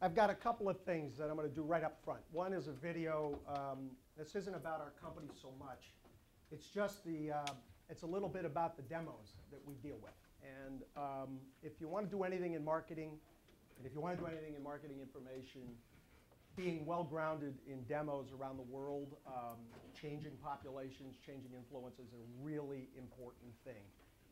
I've got a couple of things that I'm going to do right up front. One is a video. This isn't about our company so much. It's just it's a little bit about the demos that we deal with. And if you want to do anything in marketing, and if you want to do anything in marketing information, being well-grounded in demos around the world, changing populations, changing influence is a really important thing.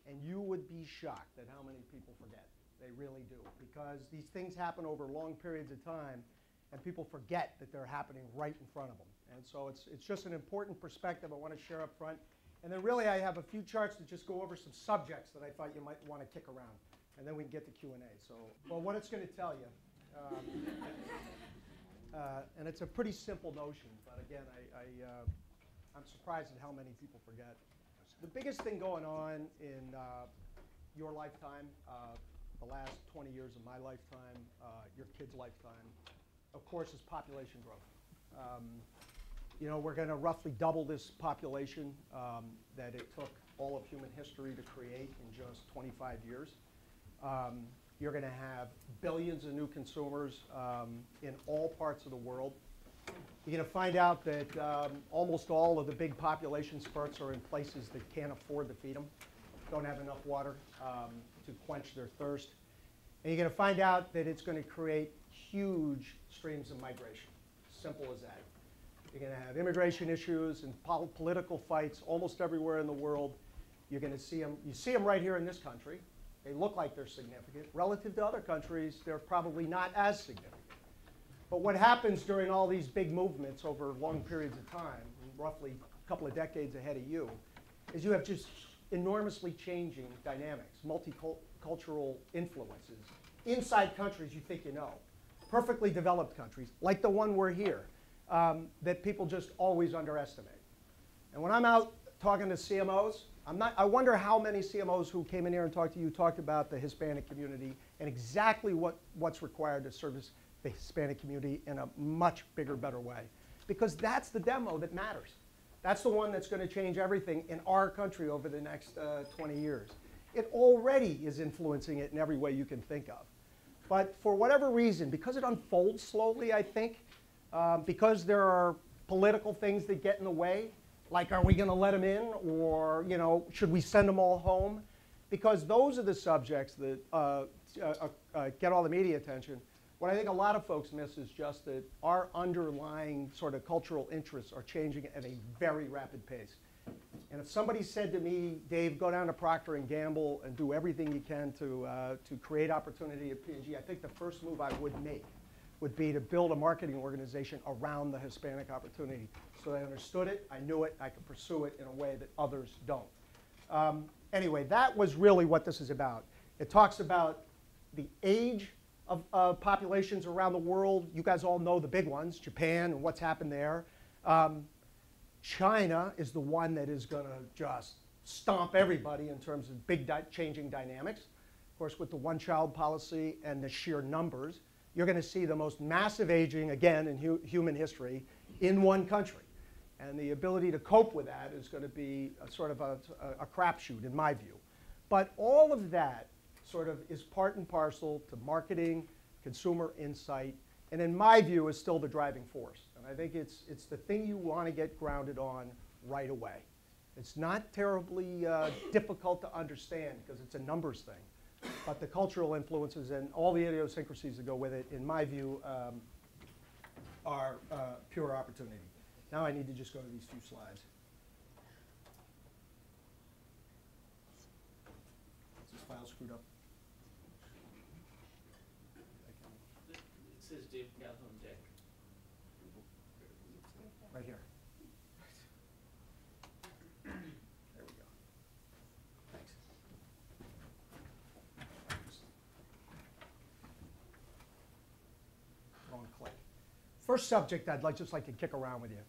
And you would be shocked at how many people forget. They really do, because these things happen over long periods of time, and people forget that they're happening right in front of them. And so it's just an important perspective I want to share up front. And then really I have a few charts that just go over some subjects that I thought you might want to kick around. And then we can get to Q&A. So, well, what it's going to tell you, and it's a pretty simple notion, but again, I'm surprised at how many people forget. The biggest thing going on in your lifetime, the last 20 years of my lifetime, your kids' lifetime, of course, is population growth. You know, we're going to roughly double this population that it took all of human history to create in just 25 years. You're going to have billions of new consumers in all parts of the world. You're going to find out that almost all of the big population spurts are in places that can't afford to feed them, don't have enough water to quench their thirst. And you're going to find out that it's going to create huge streams of migration. Simple as that. You're going to have immigration issues and political fights almost everywhere in the world. You're going to see them. You see them right here in this country. They look like they're significant. Relative to other countries, they're probably not as significant. But what happens during all these big movements over long periods of time, roughly a couple of decades ahead of you, is you have just enormously changing dynamics, multicultural influences inside countries you think you know, perfectly developed countries, like the one we're here, that people just always underestimate. And when I'm out talking to CMOs, I wonder how many CMOs who came in here and talked to you talked about the Hispanic community and exactly what's required to service the Hispanic community in a much bigger, better way. Because that's the demo that matters. That's the one that's going to change everything in our country over the next 20 years. It already is influencing it in every way you can think of. But for whatever reason, because it unfolds slowly, I think, because there are political things that get in the way, like are we going to let them in, or should we send them all home? Because those are the subjects that get all the media attention. What I think a lot of folks miss is just that our underlying sort of cultural interests are changing at a very rapid pace. And if somebody said to me, Dave, go down to Procter & Gamble and do everything you can to create opportunity at P&G, I think the first move I would make would be to build a marketing organization around the Hispanic opportunity. So I understood it, I knew it, I could pursue it in a way that others don't. Anyway, that was really what this is about. It talks about the age of populations around the world. You guys all know the big ones, Japan and what's happened there. China is the one that is going to just stomp everybody in terms of big changing dynamics. Of course, with the one-child policy and the sheer numbers, you're going to see the most massive aging, again, in human history in one country. And the ability to cope with that is going to be a sort of a crapshoot, in my view. But all of that sort of is part and parcel to marketing, consumer insight, and in my view is still the driving force. And I think it's the thing you want to get grounded on right away. It's not terribly difficult to understand because it's a numbers thing. But the cultural influences and all the idiosyncrasies that go with it, in my view, are pure opportunity. Now I need to just go to these few slides. Is this file screwed up? It says Dave Calhoun Deck. Right here. There we go. Thanks. Wrong click. First subject I'd just like to kick around with you,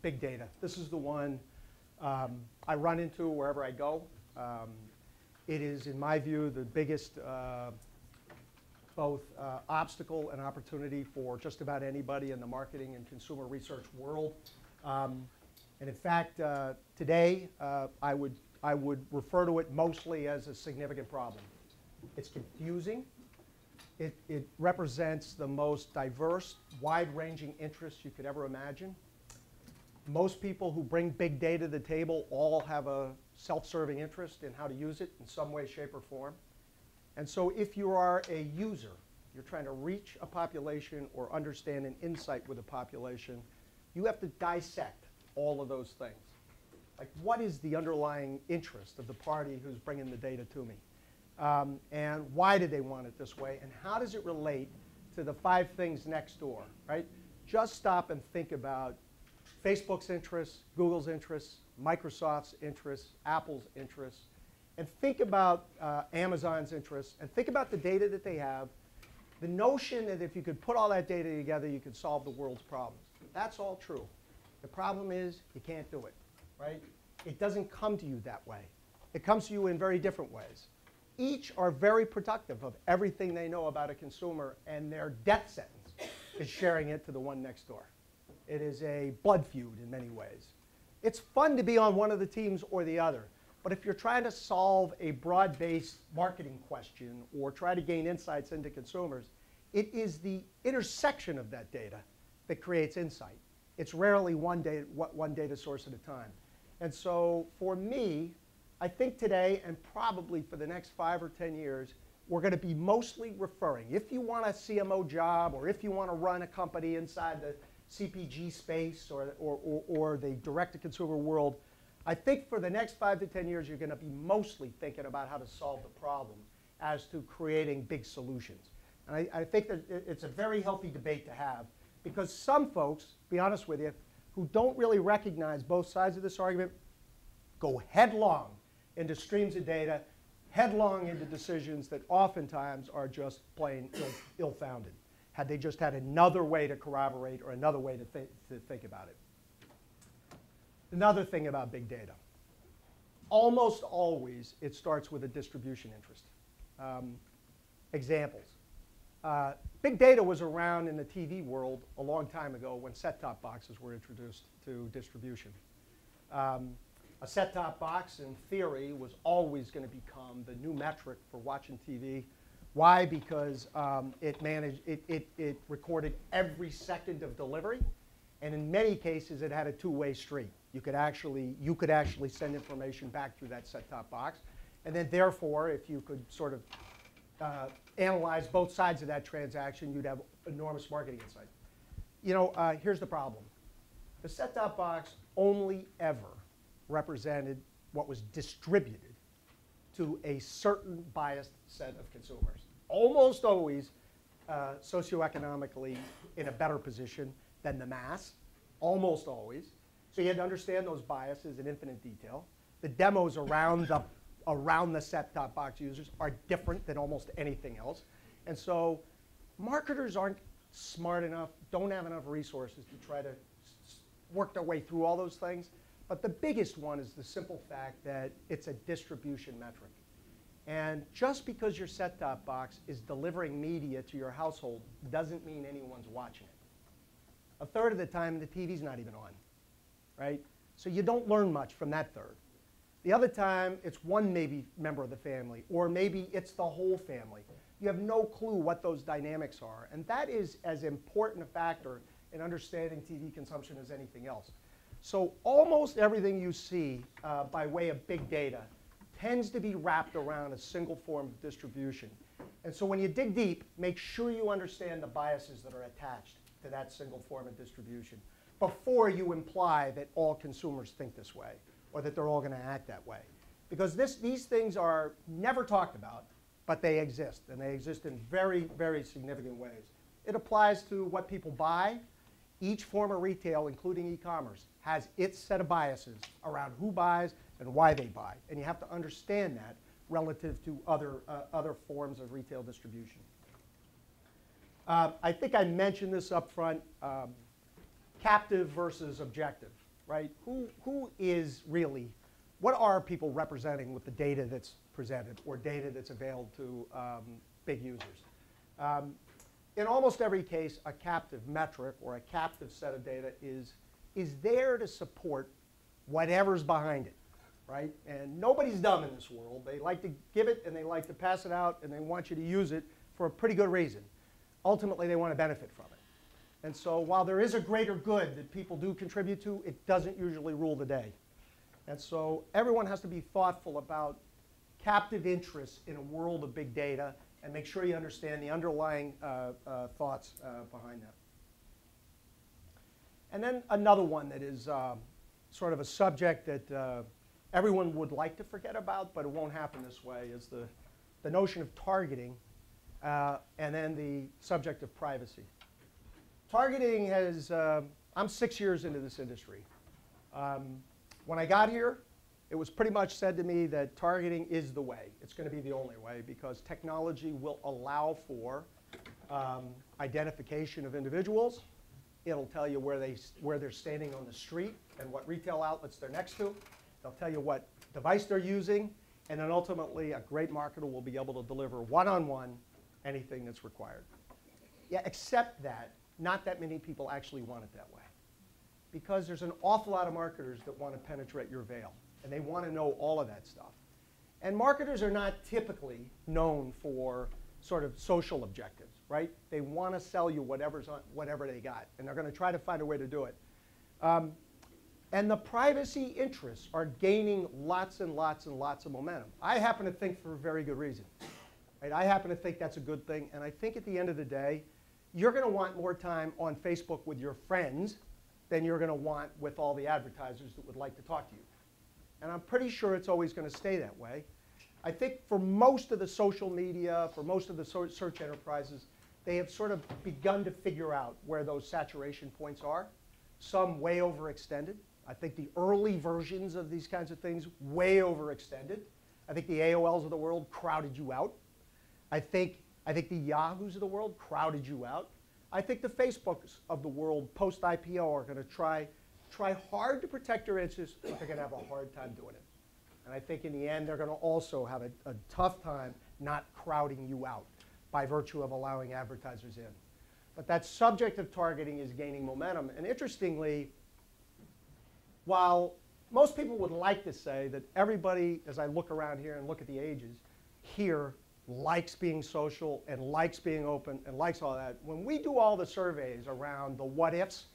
big data. This is the one I run into wherever I go. It is, in my view, the biggest both obstacle and opportunity for just about anybody in the marketing and consumer research world. And in fact, today I would refer to it mostly as a significant problem. It's confusing. It represents the most diverse, wide-ranging interests you could ever imagine. Most people who bring big data to the table all have a self-serving interest in how to use it in some way, shape, or form. And so if you are a user, you're trying to reach a population or understand an insight with a population, you have to dissect all of those things. Like, what is the underlying interest of the party who's bringing the data to me? And why do they want it this way? And how does it relate to the 5 things next door, right? Just stop and think about Facebook's interests, Google's interests, Microsoft's interests, Apple's interests, and think about Amazon's interests, and think about the data that they have. The notion that if you could put all that data together, you could solve the world's problems. That's all true. The problem is you can't do it, right? It doesn't come to you that way. It comes to you in very different ways. Each are very productive of everything they know about a consumer, and their death sentence is sharing it to the one next door. It is a blood feud in many ways. It's fun to be on one of the teams or the other, but if you're trying to solve a broad-based marketing question or try to gain insights into consumers, it is the intersection of that data that creates insight. It's rarely one data source at a time. And so for me, I think today and probably for the next 5 or 10 years, we're going to be mostly referring. If you want a CMO job or if you want to run a company inside the CPG space or the direct-to-consumer world, I think for the next 5 to 10 years, you're going to be mostly thinking about how to solve the problem as to creating big solutions. And I think that it's a very healthy debate to have, because some folks, to be honest with you, who don't really recognize both sides of this argument, go headlong into streams of data, headlong into decisions that oftentimes are just plain ill-founded, had they just had another way to corroborate or another way to think about it. Another thing about big data. Almost always, it starts with a distribution interest. Examples. Big data was around in the TV world a long time ago when set-top boxes were introduced to distribution. A set-top box, in theory, was always going to become the new metric for watching TV. Why? Because it recorded every second of delivery, and in many cases, it had a two-way street. You could actually send information back through that set-top box, and then therefore, if you could sort of analyze both sides of that transaction, you'd have enormous marketing insight. You know, here's the problem. The set-top box only ever represented what was distributed to a certain biased set of consumers. Almost always socioeconomically in a better position than the mass, almost always. So you had to understand those biases in infinite detail. The demos around the set-top box users are different than almost anything else. And so marketers aren't smart enough, don't have enough resources to try to work their way through all those things. But the biggest one is the simple fact that it's a distribution metric. And just because your set-top box is delivering media to your household doesn't mean anyone's watching it. A third of the time, the TV's not even on, right? So you don't learn much from that third. The other time, it's one maybe member of the family, or maybe it's the whole family. You have no clue what those dynamics are. And that is as important a factor in understanding TV consumption as anything else. So almost everything you see by way of big data tends to be wrapped around a single form of distribution. And so when you dig deep, make sure you understand the biases that are attached to that single form of distribution before you imply that all consumers think this way or that they're all going to act that way. Because these things are never talked about, but they exist, and they exist in very, very significant ways. It applies to what people buy. Each form of retail, including e-commerce, has its set of biases around who buys and why they buy. And you have to understand that relative to other forms of retail distribution. I think I mentioned this up front, captive versus objective, right? Who is really, what are people representing with the data that's presented or data that's available to big users? In almost every case, a captive metric or a captive set of data is there to support whatever's behind it, right? And nobody's dumb in this world. They like to give it and they like to pass it out and they want you to use it for a pretty good reason. Ultimately, they want to benefit from it. And so while there is a greater good that people do contribute to, it doesn't usually rule the day. And so everyone has to be thoughtful about captive interests in a world of big data and make sure you understand the underlying thoughts behind that. And then another one that is sort of a subject that everyone would like to forget about, but it won't happen this way, is the notion of targeting and then the subject of privacy. Targeting has, I'm 6 years into this industry. When I got here, it was pretty much said to me that targeting is the way. It's going to be the only way because technology will allow for identification of individuals. It'll tell you where they're standing on the street and what retail outlets they're next to. They'll tell you what device they're using. And then ultimately, a great marketer will be able to deliver one-on-one anything that's required. Yeah, except that not that many people actually want it that way. Because there's an awful lot of marketers that want to penetrate your veil. And they want to know all of that stuff. And marketers are not typically known for sort of social objectives, right? They want to sell you whatever they got. And they're going to try to find a way to do it. And the privacy interests are gaining lots and lots and lots of momentum. I happen to think for a very good reason. Right? I happen to think that's a good thing. And I think at the end of the day, you're going to want more time on Facebook with your friends than you're going to want with all the advertisers that would like to talk to you. And I'm pretty sure it's always going to stay that way. I think for most of the social media, for most of the search enterprises, they have sort of begun to figure out where those saturation points are. Some way overextended. I think the early versions of these kinds of things way overextended. I think the AOLs of the world crowded you out. I think the Yahoos of the world crowded you out. I think the Facebooks of the world post-IPO are going to try hard to protect your interests, but they're going to have a hard time doing it. And I think in the end, they're going to also have a tough time not crowding you out by virtue of allowing advertisers in. But that subject of targeting is gaining momentum. And interestingly, while most people would like to say that everybody, as I look around here and look at the ages, here likes being social and likes being open and likes all that, when we do all the surveys around the what ifs,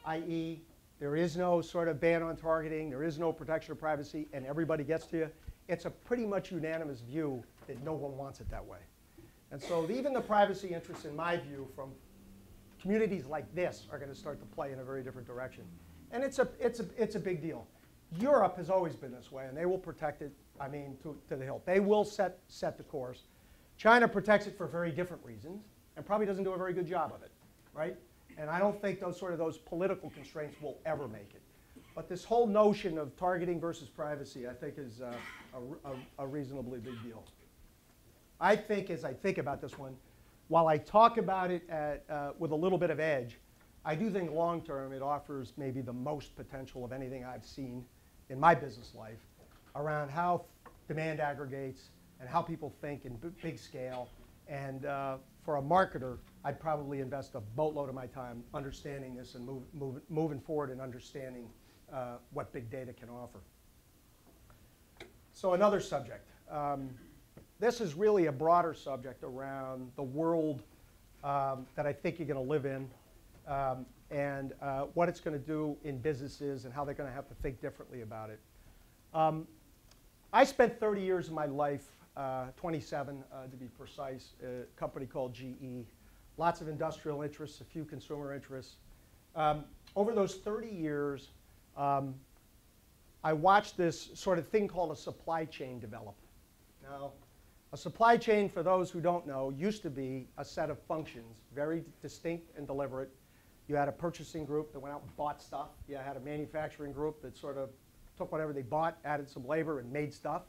i.e., there is no sort of ban on targeting, there is no protection of privacy, and everybody gets to you, it's a pretty much unanimous view that no one wants it that way. And so even the privacy interests, in my view, from communities like this are going to start to play in a very different direction. And it's a big deal. Europe has always been this way, and they will protect it, I mean, to the hilt. They will set the course. China protects it for very different reasons and probably doesn't do a very good job of it, right? And I don't think those political constraints will ever make it. But this whole notion of targeting versus privacy, I think, is a reasonably big deal. I think, as I think about this one, while I talk about it with a little bit of edge, I do think long-term it offers maybe the most potential of anything I've seen in my business life around how demand aggregates and how people think in big scale. And for a marketer, I'd probably invest a boatload of my time understanding this and moving forward and understanding what big data can offer. So another subject. This is really a broader subject around the world that I think you're going to live in and what it's going to do in businesses and how they're going to have to think differently about it. I spent 30 years of my life, 27 to be precise, a company called GE. Lots of industrial interests, a few consumer interests. Over those 30 years, I watched this sort of thing called a supply chain develop. Now, a supply chain, for those who don't know, used to be a set of functions, very distinct and deliberate. You had a purchasing group that went out and bought stuff. You had a manufacturing group that sort of took whatever they bought, added some labor, and made stuff.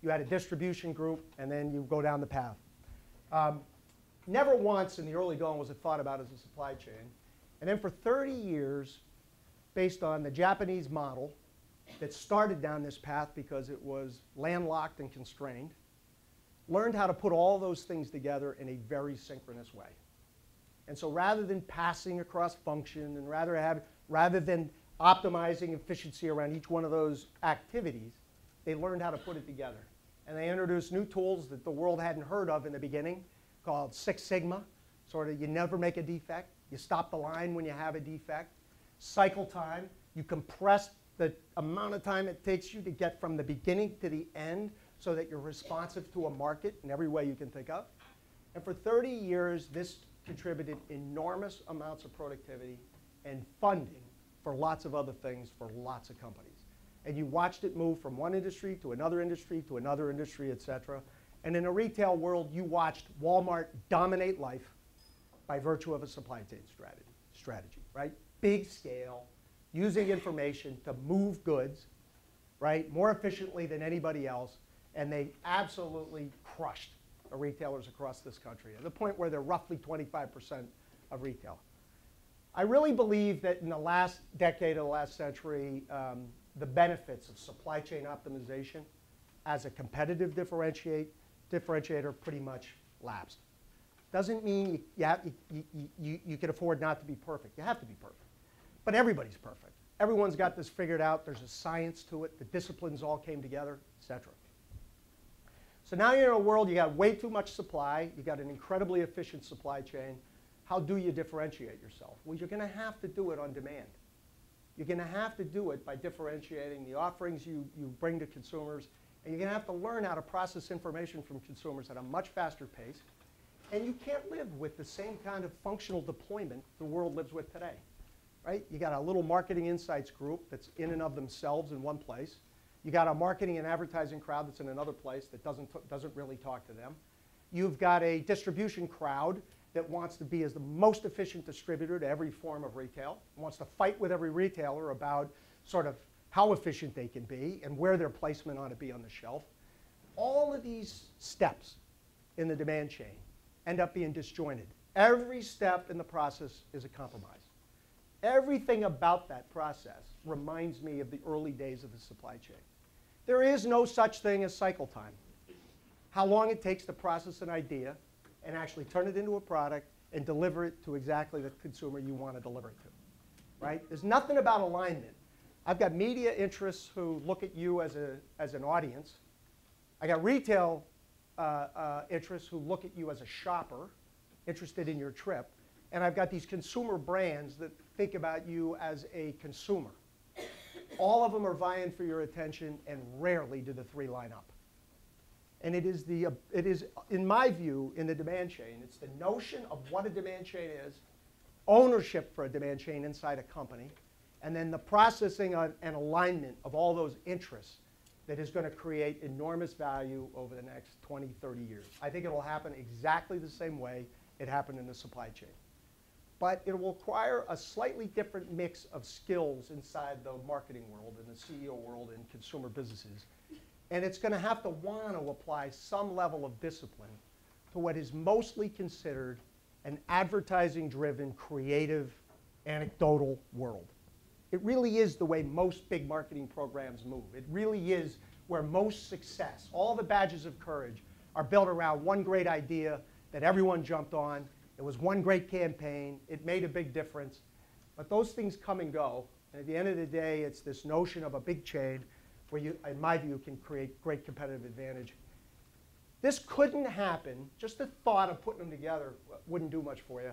You had a distribution group, and then you go down the path. Never once in the early going was it thought about as a supply chain. And then for 30 years, based on the Japanese model that started down this path because it was landlocked and constrained, learned how to put all those things together in a very synchronous way. And so rather than passing across function and rather than optimizing efficiency around each one of those activities, they learned how to put it together. And they introduced new tools that the world hadn't heard of in the beginning called Six Sigma. Sort of, you never make a defect. You stop the line when you have a defect. Cycle time, you compress the amount of time it takes you to get from the beginning to the end so that you're responsive to a market in every way you can think of. And for 30 years, this contributed enormous amounts of productivity and funding for lots of other things for lots of companies. And you watched it move from one industry to another industry to another industry, et cetera. And in a retail world, you watched Walmart dominate life by virtue of a supply chain strategy, right? Big scale, using information to move goods, right, more efficiently than anybody else, and they absolutely crushed the retailers across this country, at the point where they're roughly 25% of retail. I really believe that in the last decade of the last century, the benefits of supply chain optimization as a competitive differentiator pretty much lapsed. Doesn't mean you can afford not to be perfect. You have to be perfect. But everybody's perfect. Everyone's got this figured out. There's a science to it. The disciplines all came together, et cetera. So now you're in a world, you got way too much supply. You got an incredibly efficient supply chain. How do you differentiate yourself? Well, you're going to have to do it on demand. You're going to have to do it by differentiating the offerings you bring to consumers. And you're going to have to learn how to process information from consumers at a much faster pace. And you can't live with the same kind of functional deployment the world lives with today, right? You got a little marketing insights group that's in and of themselves in one place. You got a marketing and advertising crowd that's in another place that doesn't really talk to them. You've got a distribution crowd that wants to be as the most efficient distributor to every form of retail, wants to fight with every retailer about sort of how efficient they can be and where their placement ought to be on the shelf. All of these steps in the demand chain end up being disjointed. Every step in the process is a compromise. Everything about that process reminds me of the early days of the supply chain. There is no such thing as cycle time. How long it takes to process an idea and actually turn it into a product and deliver it to exactly the consumer you want to deliver it to, right? There's nothing about alignment. I've got media interests who look at you as an audience. I got retail interests who look at you as a shopper, interested in your trip. And I've got these consumer brands that think about you as a consumer. All of them are vying for your attention, and rarely do the three line up. And it is, in my view, in the demand chain, it's the notion of what a demand chain is, ownership for a demand chain inside a company, and then the processing and alignment of all those interests that is going to create enormous value over the next 20, 30 years. I think it will happen exactly the same way it happened in the supply chain. But it will require a slightly different mix of skills inside the marketing world and the CEO world and consumer businesses. And it's going to have to want to apply some level of discipline to what is mostly considered an advertising-driven, creative, anecdotal world. It really is the way most big marketing programs move. It really is where most success, all the badges of courage, are built around one great idea that everyone jumped on. It was one great campaign. It made a big difference. But those things come and go. And at the end of the day, it's this notion of a big chain where you, in my view, can create great competitive advantage. This couldn't happen. Just the thought of putting them together wouldn't do much for you.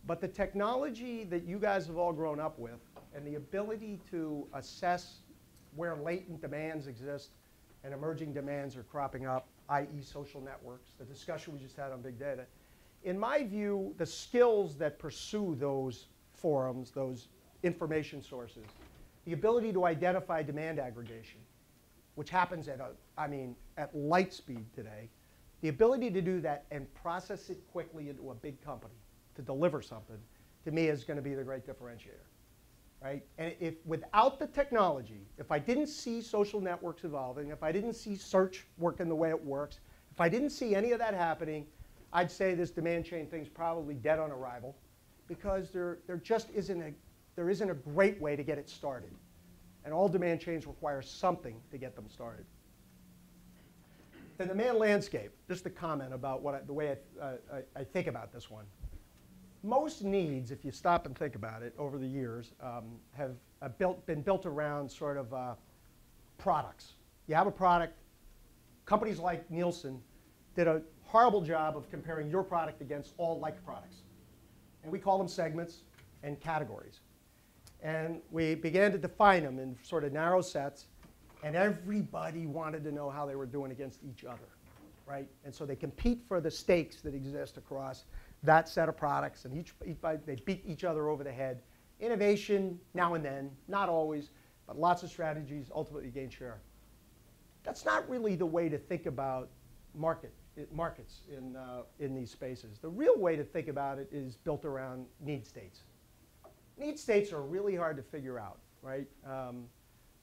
But the technology that you guys have all grown up with and the ability to assess where latent demands exist and emerging demands are cropping up, i.e. social networks, the discussion we just had on big data. In my view, the skills that pursue those forums, those information sources, the ability to identify demand aggregation, which happens at light speed today, the ability to do that and process it quickly into a big company to deliver something, to me is going to be the great differentiator, right? And if without the technology, if I didn't see social networks evolving, if I didn't see search working the way it works, if I didn't see any of that happening, I'd say this demand chain thing's probably dead on arrival, because there just isn't a great way to get it started. And all demand chains require something to get them started. The demand landscape, just a comment about the way I think about this one. Most needs, if you stop and think about it, over the years have been built around sort of products. You have a product. Companies like Nielsen did a horrible job of comparing your product against all like products. And we call them segments and categories. And we began to define them in sort of narrow sets, and everybody wanted to know how they were doing against each other, right? And so they compete for the stakes that exist across that set of products, and they beat each other over the head. Innovation now and then, not always, but lots of strategies ultimately gain share. That's not really the way to think about markets in these spaces. The real way to think about it is built around need states. Need states are really hard to figure out, right?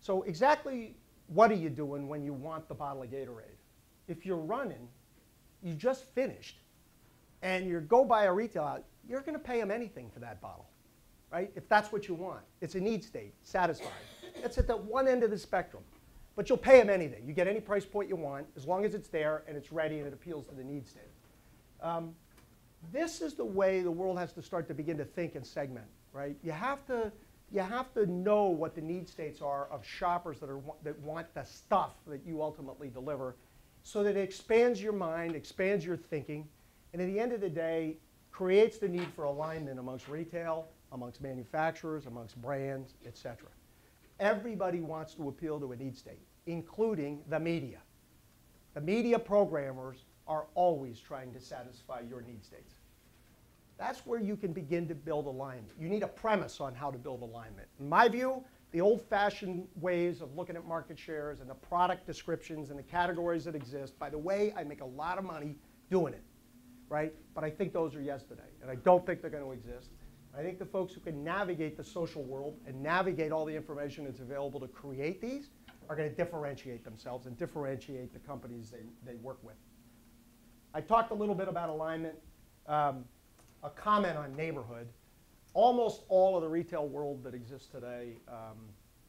So exactly what are you doing when you want the bottle of Gatorade? If you're running, you just finished, and you go buy a retail outlet, you're going to pay them anything for that bottle, right? If that's what you want. It's a need state, satisfied. It's at the one end of the spectrum. But you'll pay them anything. You get any price point you want, as long as it's there and it's ready and it appeals to the need state. This is the way the world has to start to begin to think and segment, right? You have to know what the need states are of shoppers that want the stuff that you ultimately deliver, so that it expands your mind, expands your thinking, and at the end of the day, creates the need for alignment amongst retail, amongst manufacturers, amongst brands, et cetera. Everybody wants to appeal to a need state, including the media. The media programmers are always trying to satisfy your need states. That's where you can begin to build alignment. You need a premise on how to build alignment. In my view, the old-fashioned ways of looking at market shares and the product descriptions and the categories that exist, by the way, I make a lot of money doing it, right? But I think those are yesterday, and I don't think they're going to exist. I think the folks who can navigate the social world and navigate all the information that's available to create these are going to differentiate themselves and differentiate the companies they work with. I talked a little bit about alignment. A comment on neighborhood. Almost all of the retail world that exists today,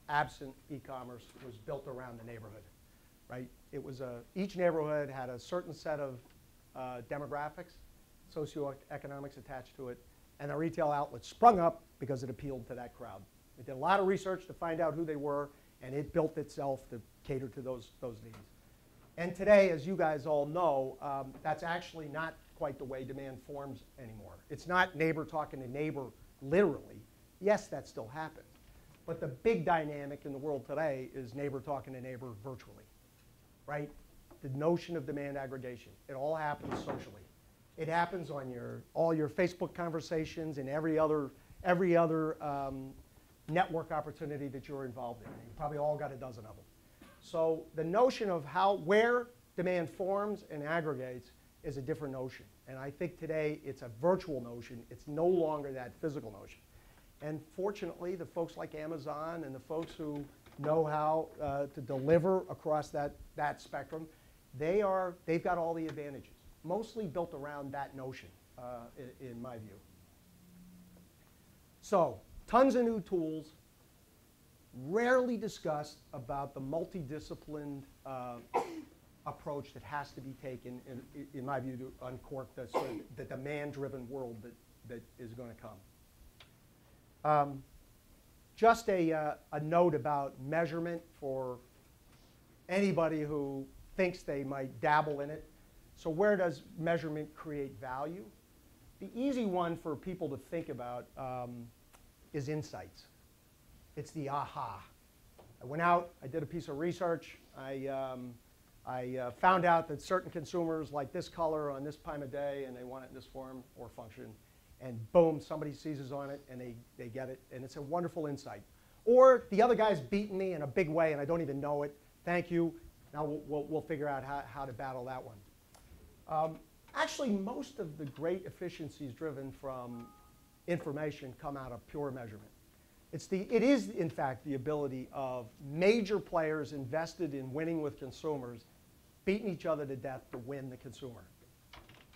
absent e-commerce, was built around the neighborhood, right? It was each neighborhood had a certain set of demographics, socioeconomics attached to it, and the retail outlet sprung up because it appealed to that crowd. It did a lot of research to find out who they were, and it built itself to cater to those needs. And today, as you guys all know, that's actually not quite the way demand forms anymore. It's not neighbor talking to neighbor literally. Yes, that still happens. But the big dynamic in the world today is neighbor talking to neighbor virtually, right? The notion of demand aggregation. It all happens socially. It happens on all your Facebook conversations and every other network opportunity that you're involved in. You probably all got a dozen of them. So the notion of where demand forms and aggregates is a different notion. And I think today it's a virtual notion. It's no longer that physical notion. And fortunately, the folks like Amazon and the folks who know how to deliver across that spectrum, they've got all the advantages, mostly built around that notion, in my view. So, tons of new tools, rarely discussed about the multidisciplined approach that has to be taken, in my view, to uncork the demand-driven world that is going to come. Just a note about measurement for anybody who thinks they might dabble in it. So where does measurement create value? The easy one for people to think about is insights. It's the aha. I went out, I did a piece of research, I found out that certain consumers like this color on this time of day and they want it in this form or function, and boom, somebody seizes on it and they get it, and it's a wonderful insight. Or the other guy's beaten me in a big way and I don't even know it. Thank you. Now we'll figure out how to battle that one. Actually, most of the great efficiencies driven from information come out of pure measurement. It is, in fact, the ability of major players invested in winning with consumers beating each other to death to win the consumer.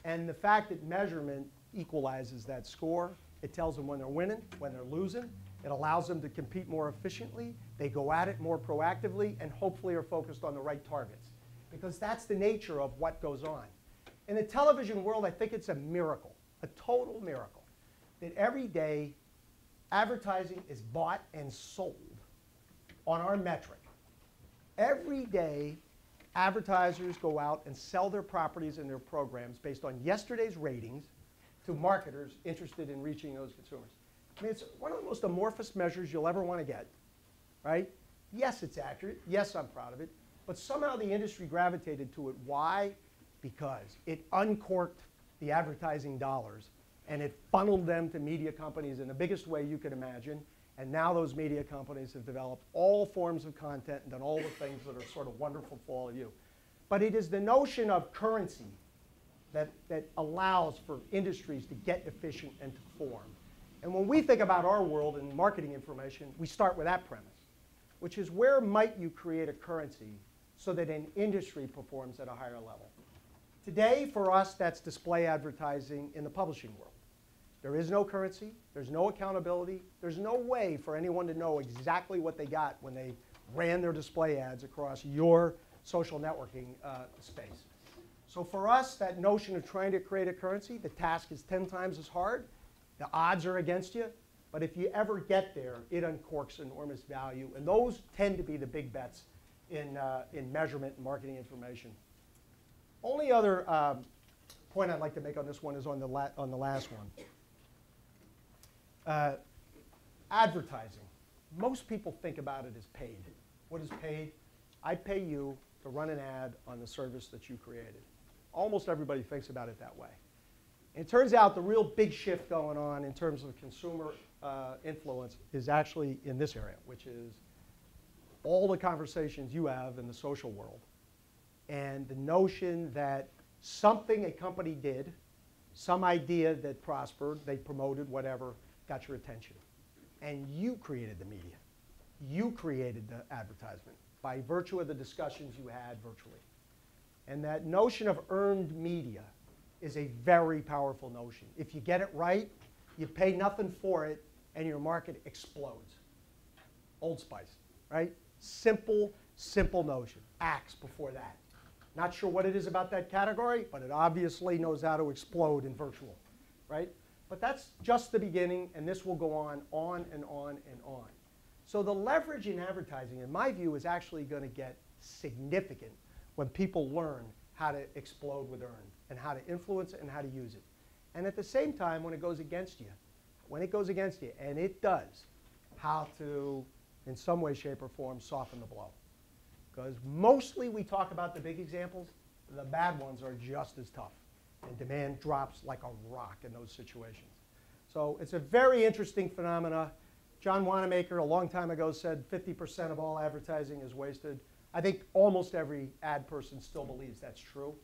And the fact that measurement equalizes that score, it tells them when they're winning, when they're losing. It allows them to compete more efficiently. They go at it more proactively and hopefully are focused on the right targets, because that's the nature of what goes on. In the television world, I think it's a miracle, a total miracle, that every day advertising is bought and sold on our metric. Every day, advertisers go out and sell their properties and their programs based on yesterday's ratings to marketers interested in reaching those consumers. I mean, it's one of the most amorphous measures you'll ever want to get, right? Yes, it's accurate. Yes, I'm proud of it. But somehow the industry gravitated to it. Why? Because it uncorked the advertising dollars and it funneled them to media companies in the biggest way you could imagine. And now those media companies have developed all forms of content and done all the things that are sort of wonderful for all of you. But it is the notion of currency that allows for industries to get efficient and to form. And when we think about our world and marketing information, we start with that premise, which is where might you create a currency so that an industry performs at a higher level. Today, for us, that's display advertising in the publishing world. There is no currency. There's no accountability. There's no way for anyone to know exactly what they got when they ran their display ads across your social networking space. So for us, that notion of trying to create a currency, the task is 10 times as hard. The odds are against you. But if you ever get there, it uncorks enormous value. And those tend to be the big bets in measurement and marketing information. Only other point I'd like to make on this one is on the last one. Advertising. Most people think about it as paid. What is paid? I pay you to run an ad on the service that you created. Almost everybody thinks about it that way. And it turns out the real big shift going on in terms of consumer influence is actually in this area, which is all the conversations you have in the social world. And the notion that something a company did, some idea that prospered, they promoted, whatever, got your attention. And you created the media. You created the advertisement by virtue of the discussions you had virtually. And that notion of earned media is a very powerful notion. If you get it right, you pay nothing for it, and your market explodes. Old Spice, right? Simple, simple notion. Axe before that. Not sure what it is about that category, but it obviously knows how to explode in virtual, right? But that's just the beginning, and this will go on and on and on. So the leverage in advertising, in my view, is actually going to get significant when people learn how to explode with earned and how to influence it and how to use it. And at the same time, when it goes against you, and it does, how to, in some way, shape, or form, soften the blow. Because mostly we talk about the big examples. The bad ones are just as tough. And demand drops like a rock in those situations. So it's a very interesting phenomena. John Wanamaker, a long time ago, said 50% of all advertising is wasted. I think almost every ad person still believes that's true.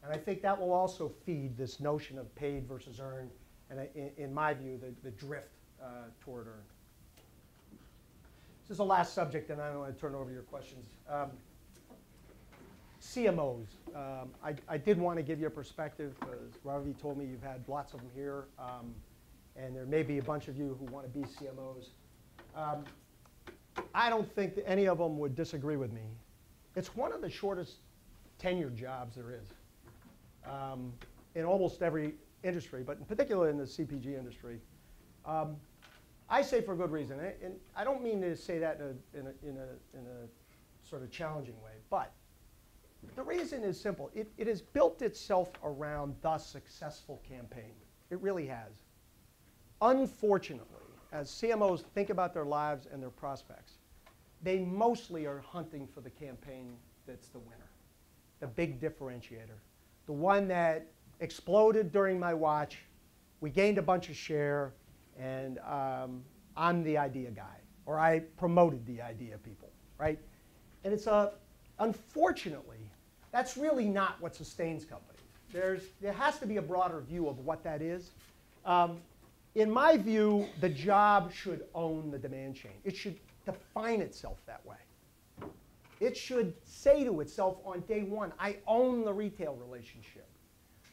And I think that will also feed this notion of paid versus earned, and in my view, the drift toward earned. This is the last subject, and I don't want to turn over your questions. CMOs. I did want to give you a perspective, because Ravi told me you've had lots of them here, and there may be a bunch of you who want to be CMOs. I don't think that any of them would disagree with me. It's one of the shortest tenured jobs there is in almost every industry, but in particular in the CPG industry. I say for a good reason, and I don't mean to say that in a sort of challenging way, but the reason is simple. It has built itself around the successful campaign. It really has. Unfortunately, as CMOs think about their lives and their prospects, they mostly are hunting for the campaign that's the winner, the big differentiator, the one that exploded during my watch, we gained a bunch of share, and I'm the idea guy, or I promoted the idea people, right? And it's unfortunately, that's really not what sustains companies. There has to be a broader view of what that is. In my view, the job should own the demand chain. It should define itself that way. It should say to itself on day one, I own the retail relationship.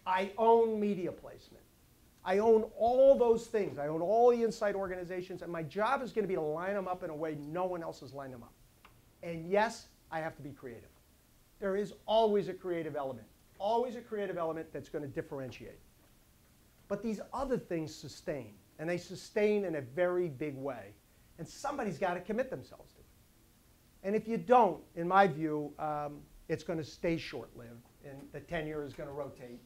I own media placement. I own all those things. I own all the inside organizations, and my job is going to be to line them up in a way no one else has lined them up. And yes, I have to be creative. There is always a creative element that's going to differentiate. But these other things sustain, and they sustain in a very big way. And somebody's got to commit themselves to it. And if you don't, in my view, it's going to stay short-lived, and the tenure is going to rotate.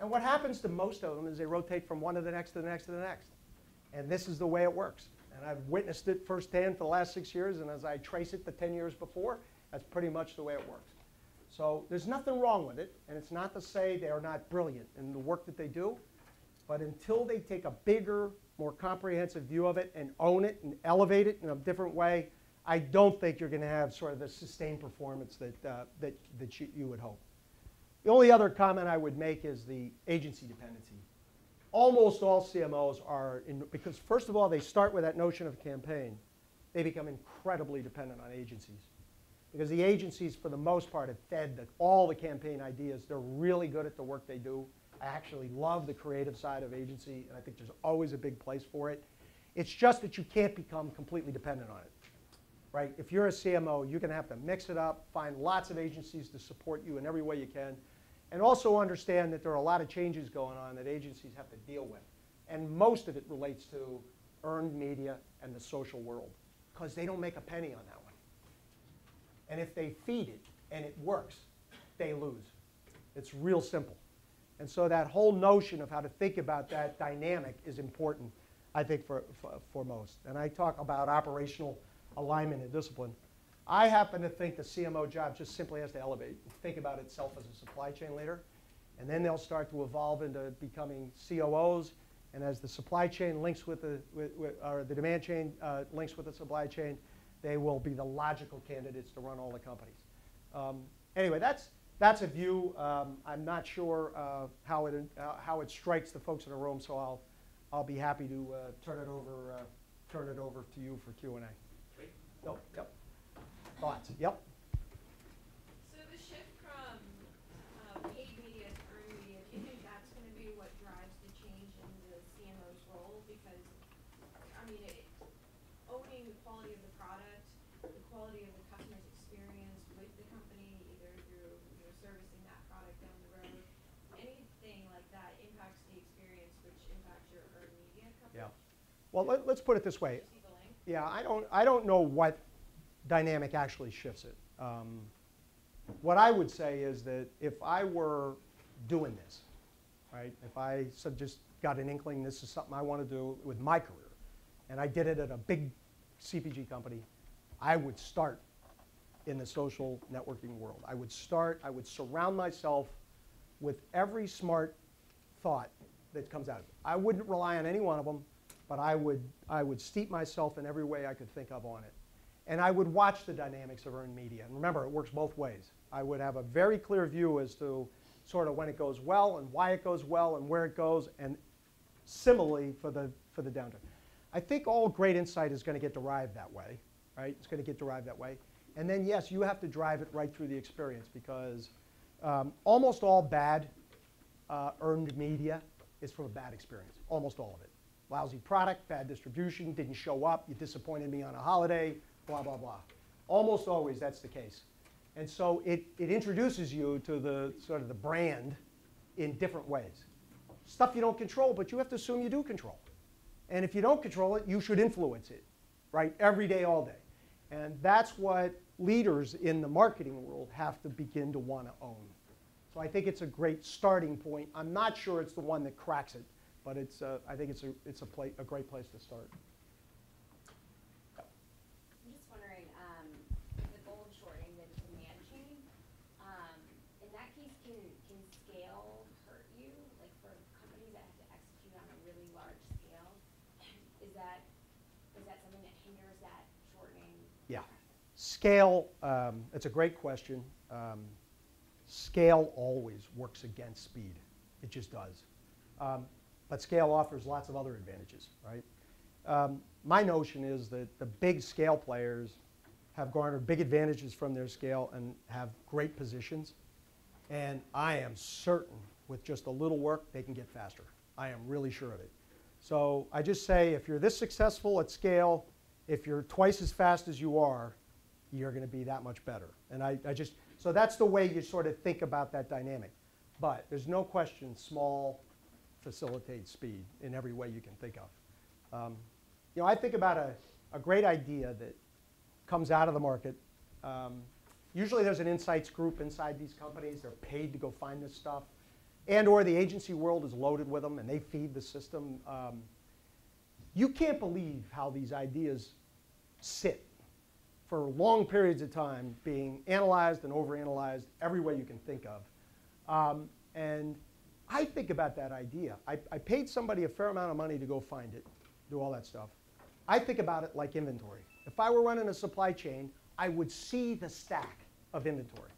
And what happens to most of them is they rotate from one to the next to the next to the next. And this is the way it works. And I've witnessed it firsthand for the last 6 years, and as I trace it the 10 years before, that's pretty much the way it works. So there's nothing wrong with it, and it's not to say they are not brilliant in the work that they do, but until they take a bigger, more comprehensive view of it and own it and elevate it in a different way, I don't think you're going to have sort of the sustained performance that you would hope. The only other comment I would make is the agency dependency. Almost all CMOs are, because first of all, they start with that notion of campaign. They become incredibly dependent on agencies. Because the agencies, for the most part, have fed all the campaign ideas. They're really good at the work they do. I actually love the creative side of agency, and I think there's always a big place for it. It's just that you can't become completely dependent on it, right? If you're a CMO, you're going to have to mix it up, find lots of agencies to support you in every way you can, and also understand that there are a lot of changes going on that agencies have to deal with. And most of it relates to earned media and the social world, because they don't make a penny on that one. And if they feed it and it works, they lose. It's real simple. And so that whole notion of how to think about that dynamic is important, I think, for most. And I talk about operational alignment and discipline. I happen to think the CMO job just simply has to elevate and think about itself as a supply chain leader. And then they'll start to evolve into becoming COOs. And as the supply chain links with or the demand chain links with the supply chain, they will be the logical candidates to run all the companies. Anyway, that's a view. I'm not sure how it strikes the folks in the room, so I'll be happy to turn it over to you for Q&A. Oh, yep. Thoughts? Yep. So the shift from paid media to earned media, do you think that's going to be what drives the change in the CMO's role? Because, I mean, owning the quality of the product, the quality of the customer's experience with the company, either through servicing that product down the road, anything like that impacts the experience, which impacts your earned media coverage. Yeah. Well, let's put it this way. Do you see the link? Yeah, I don't know what dynamic actually shifts it. What I would say is that if I were doing this, right, if I just got an inkling this is something I want to do with my career, and I did it at a big CPG company, I would start in the social networking world. I would surround myself with every smart thought that comes out of it. I wouldn't rely on any one of them, but I would steep myself in every way I could think of on it. And I would watch the dynamics of earned media. And remember, it works both ways. I would have a very clear view as to sort of when it goes well and why it goes well and where it goes, and similarly for the downturn. I think all great insight is going to get derived that way, right? It's going to get derived that way. And then, yes, you have to drive it right through the experience, because almost all bad earned media is from a bad experience, almost all of it. Lousy product, bad distribution, didn't show up, you disappointed me on a holiday, blah, blah, blah. Almost always that's the case. And so it introduces you to the sort of the brand in different ways. Stuff you don't control, but you have to assume you do control. And if you don't control it, you should influence it, right? Every day, all day. And that's what leaders in the marketing world have to begin to want to own. So I think it's a great starting point. I'm not sure it's the one that cracks it, but I think it's a great place to start. I'm just wondering, the goal of shortening the demand chain, in that case, can scale hurt you? Like for companies that have to execute on a really large scale, is that something that hinders that shortening? Yeah. Scale, it's a great question. Scale always works against speed. It just does. But scale offers lots of other advantages, right? My notion is that the big scale players have garnered big advantages from their scale and have great positions. And I am certain with just a little work, they can get faster. I am really sure of it. So I just say, if you're this successful at scale, if you're twice as fast as you are, you're going to be that much better. And so that's the way you sort of think about that dynamic. But there's no question small facilitates speed in every way you can think of. I think about a great idea that comes out of the market Usually there's an insights group inside these companies. They're paid to go find this stuff. And or the agency world is loaded with them and they feed the system. You can't believe how these ideas sit for long periods of time being analyzed and overanalyzed every way you can think of. And I think about that idea. I paid somebody a fair amount of money to go find it, do all that stuff. I think about it like inventory. If I were running a supply chain, I would see the stack of inventory,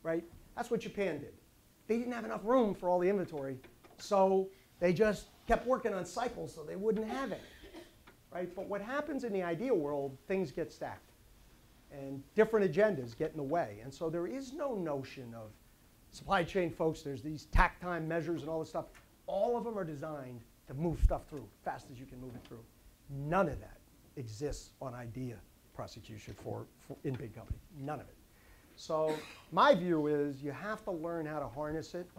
right? That's what Japan did. They didn't have enough room for all the inventory, so they just kept working on cycles so they wouldn't have it, right? But what happens in the ideal world, things get stacked, and different agendas get in the way. And so there is no notion of supply chain folks, there's these tack time measures and all this stuff. All of them are designed to move stuff through fast as you can move it through. None of that exists on idea prosecution for in big companies. None of it. So my view is you have to learn how to harness it.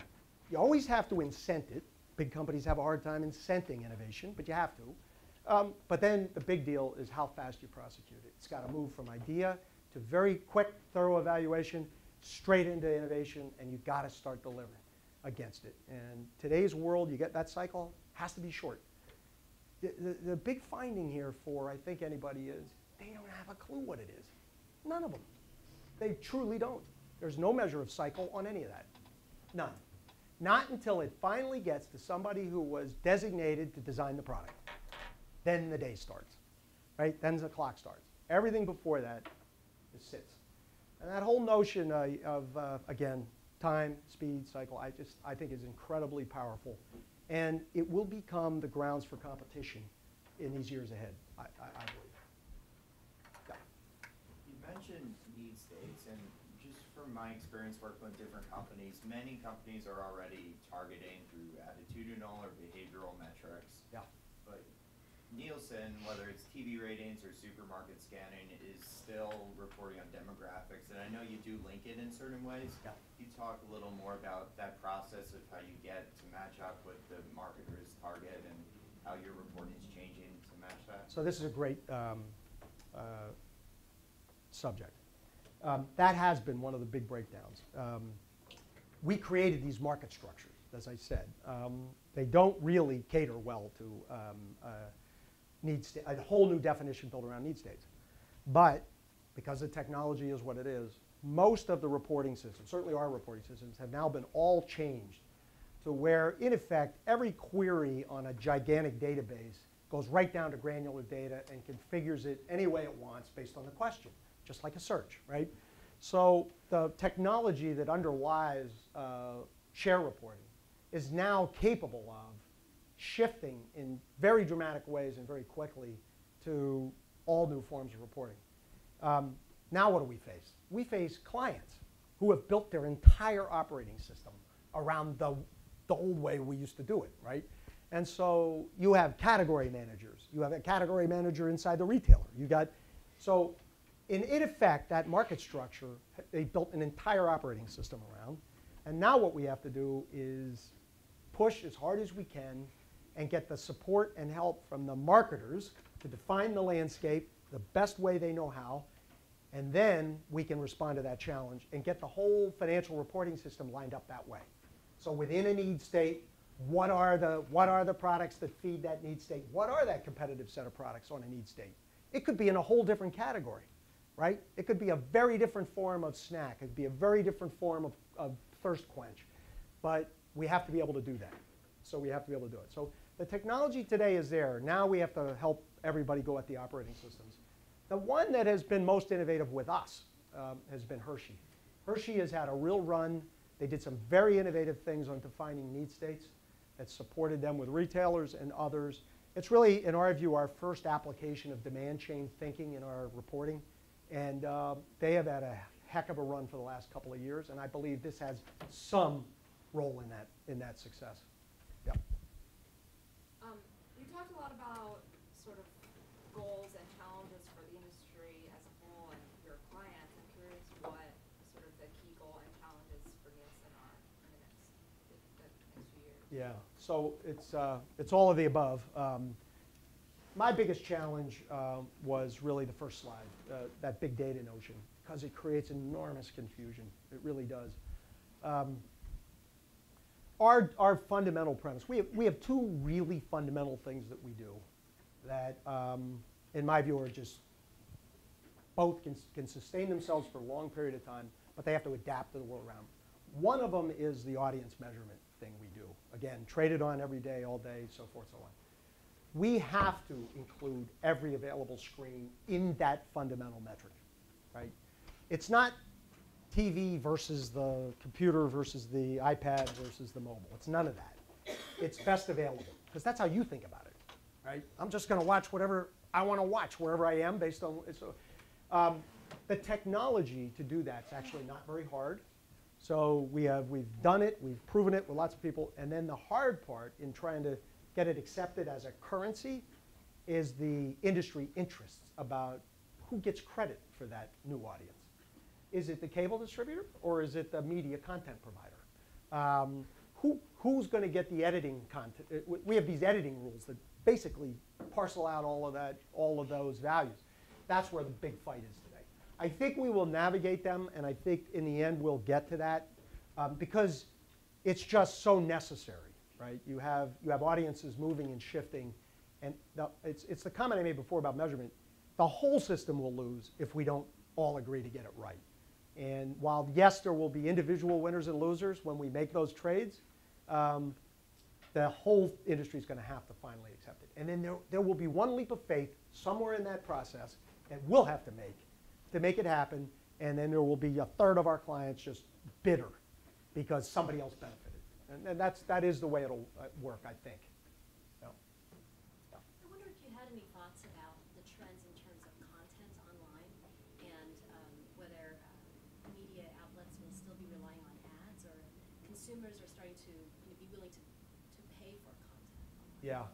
You always have to incent it. Big companies have a hard time incenting innovation, but you have to. But then the big deal is how fast you prosecute it. It's got to move from idea to very quick, thorough evaluation, straight into innovation, and you've got to start delivering against it. And today's world, you get that cycle, has to be short. The big finding here for, I think, anybody is they don't have a clue what it is. None of them. They truly don't. There's no measure of cycle on any of that. None. Not until it finally gets to somebody who was designated to design the product. Then the day starts, right? Then the clock starts. Everything before that just sits. And that whole notion of again, time, speed, cycle, I think is incredibly powerful. And it will become the grounds for competition in these years ahead, I believe. Yeah. You mentioned need states, and just from my experience working with different companies, many companies are already targeting through attitudinal or behavioral metrics. Yeah. But Nielsen, whether it's TV ratings or supermarket scanning, is still reporting on demographics, and I know you do link it in certain ways. Yeah. Can you talk a little more about that process of how you get to match up with the marketer's target and how your reporting is changing to match that? So this is a great subject. That has been one of the big breakdowns. We created these market structures, as I said. They don't really cater well to a whole new definition built around need states. But because the technology is what it is, most of the reporting systems, certainly our reporting systems, have now been all changed to where, in effect, every query on a gigantic database goes right down to granular data and configures it any way it wants based on the question, just like a search, right? So the technology that underlies share reporting is now capable of shifting in very dramatic ways and very quickly to all new forms of reporting. Now what do we face? We face clients who have built their entire operating system around the old way we used to do it, right? And so you have category managers. You have a category manager inside the retailer. So in effect, that market structure, they built an entire operating system around. And now what we have to do is push as hard as we can and get the support and help from the marketers to define the landscape the best way they know how. And then we can respond to that challenge and get the whole financial reporting system lined up that way. So within a need state, what are the products that feed that need state? What are that competitive set of products on a need state? It could be in a whole different category, right? It could be a very different form of snack. It could be a very different form of thirst quench. But we have to be able to do that. So we have to be able to do it. So the technology today is there. Now we have to help everybody go at the operating systems. The one that has been most innovative with us has been Hershey. Hershey has had a real run. They did some very innovative things on defining need states that supported them with retailers and others. It's really, in our view, our first application of demand chain thinking in our reporting. And they have had a heck of a run for the last couple of years. And I believe this has some role in that success. Yeah. You talked a lot about sort of goals and challenges for the industry as a whole and your clients. I'm curious what sort of the key goal and challenges for Nielsen are in the next few years. Yeah, so it's all of the above. My biggest challenge was really the first slide, that big data notion. because it creates enormous confusion. It really does. Our fundamental premise, we have two really fundamental things that we do that, in my view, are just both can sustain themselves for a long period of time, but they have to adapt to the world around them. One of them is the audience measurement thing we do. Again, traded on every day, all day, so forth, so on. We have to include every available screen in that fundamental metric, right? It's not TV versus the computer versus the iPad versus the mobile. It's none of that. It's best available, because that's how you think about it, right? I'm just going to watch whatever I want to watch wherever I am based on. So, the technology to do that's actually not very hard. So we've done it, we've proven it with lots of people, and then the hard part in trying to get it accepted as a currency is the industry interests about who gets credit for that new audience. Is it the cable distributor or is it the media content provider? Who's going to get the editing content? We have these editing rules that basically parcel out all of those values. That's where the big fight is today. I think we will navigate them, and I think in the end we'll get to that because it's just so necessary, right? You have audiences moving and shifting, and it's the comment I made before about measurement. The whole system will lose if we don't all agree to get it right. And while, yes, there will be individual winners and losers when we make those trades, the whole industry is going to have to finally accept it. And then there will be one leap of faith somewhere in that process that we'll have to make it happen, and then there will be a third of our clients just bitter because somebody else benefited. And that is the way it'll work, I think. So, yeah. I wonder if you had any thoughts about the trends in terms of content online and whether media outlets will still be relying on ads or consumers are starting to be willing to pay for content online. Yeah.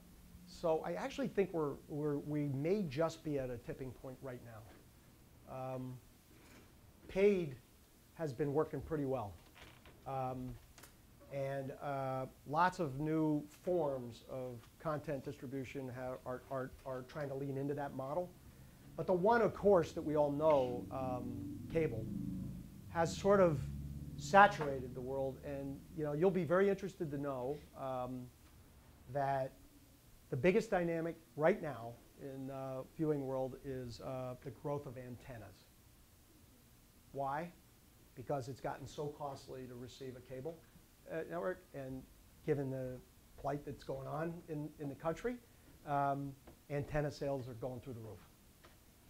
So I actually think we may just be at a tipping point right now. Paid has been working pretty well. And lots of new forms of content distribution are trying to lean into that model. But the one, of course, that we all know, cable, has sort of saturated the world. And you'll be very interested to know that the biggest dynamic right now in the viewing world is the growth of antennas. Why? Because it's gotten so costly to receive a cable network, and given the plight that's going on in the country, antenna sales are going through the roof.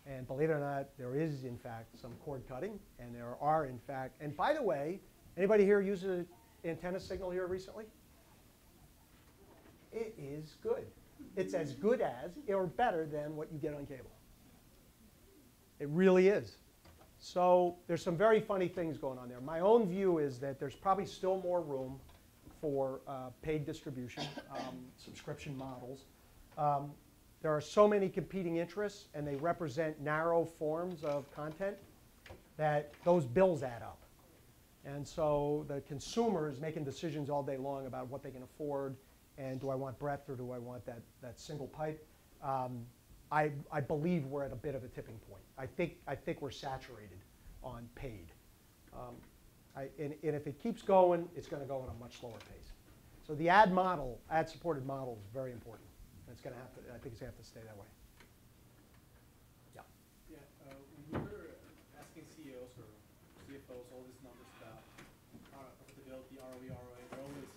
And believe it or not, there is, in fact, some cord cutting, and there are, in fact, and by the way, anybody here use an antenna signal here recently? It is good. It's as good as or better than what you get on cable. It really is. So there's some very funny things going on there. My own view is that there's probably still more room for paid distribution, subscription models. There are so many competing interests, and they represent narrow forms of content that those bills add up. And so the consumer is making decisions all day long about what they can afford, and do I want breadth or do I want that single pipe? I believe we're at a bit of a tipping point. I think we're saturated on paid. And if it keeps going, it's going to go at a much slower pace. So the ad-supported model is very important. It's going to have to. I think it's going to have to stay that way. Yeah. Yeah. When we were asking CEOs or CFOs all these numbers about profitability, ROE, ROA, they're always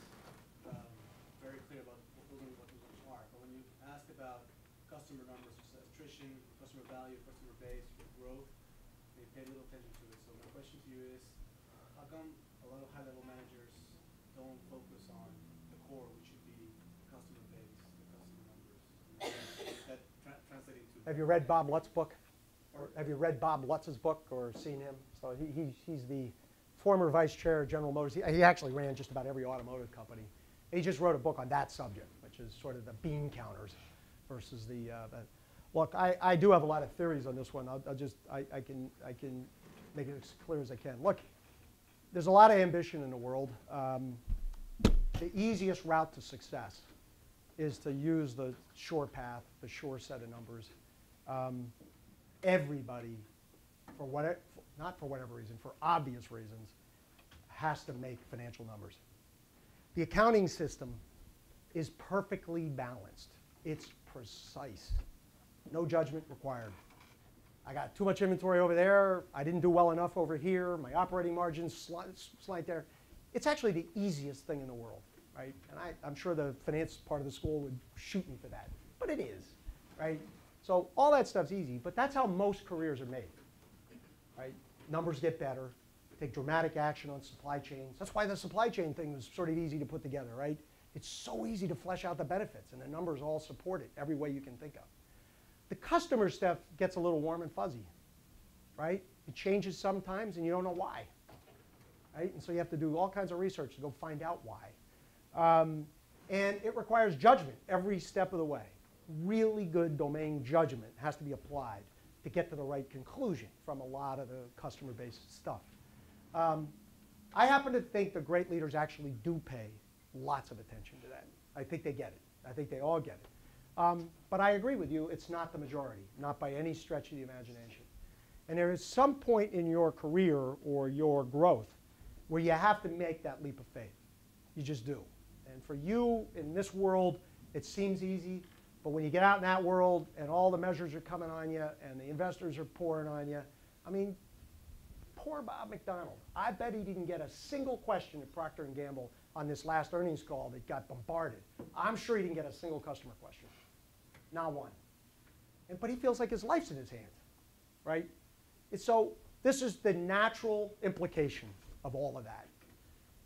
very clear about what those numbers are. But when you ask about customer numbers, such as attrition, customer value, customer base, growth, they pay little attention to it. So my question to you is, how come a lot of high-level managers don't focus on the core, which should be the customer base, the customer numbers? That translating to. Have you read Bob Lutz's book? Or have you read Bob Lutz's book or seen him? So he's the former vice chair of General Motors. He actually ran just about every automotive company. He just wrote a book on that subject, which is sort of the bean counters versus the. Look, I do have a lot of theories on this one. I can make it as clear as I can. Look, there's a lot of ambition in the world. The easiest route to success is to use the sure path, the sure set of numbers. Everybody, not for whatever reason, for obvious reasons, has to make financial numbers. The accounting system is perfectly balanced. It's precise. No judgment required. I got too much inventory over there. I didn't do well enough over here. My operating margins slight there. It's actually the easiest thing in the world, right? And I'm sure the finance part of the school would shoot me for that, but it is, right? So all that stuff's easy, but that's how most careers are made, right? Numbers get better, take dramatic action on supply chains. That's why the supply chain thing was sort of easy to put together, right? It's so easy to flesh out the benefits, and the numbers all support it every way you can think of. The customer stuff gets a little warm and fuzzy, right? It changes sometimes, and you don't know why, right? And so you have to do all kinds of research to go find out why. And it requires judgment every step of the way. Really good domain judgment has to be applied to get to the right conclusion from a lot of the customer-based stuff. I happen to think the great leaders actually do pay lots of attention to that. I think they get it. I think they all get it. But I agree with you, it's not the majority, not by any stretch of the imagination. And there is some point in your career or your growth where you have to make that leap of faith. You just do. And for you, in this world, it seems easy. But when you get out in that world and all the measures are coming on you and the investors are pouring on you, I mean, poor Bob McDonald. I bet he didn't get a single question at Procter & Gamble on this last earnings call that got bombarded. I'm sure he didn't get a single customer question. Not one. But he feels like his life's in his hands, right? And so this is the natural implication of all of that.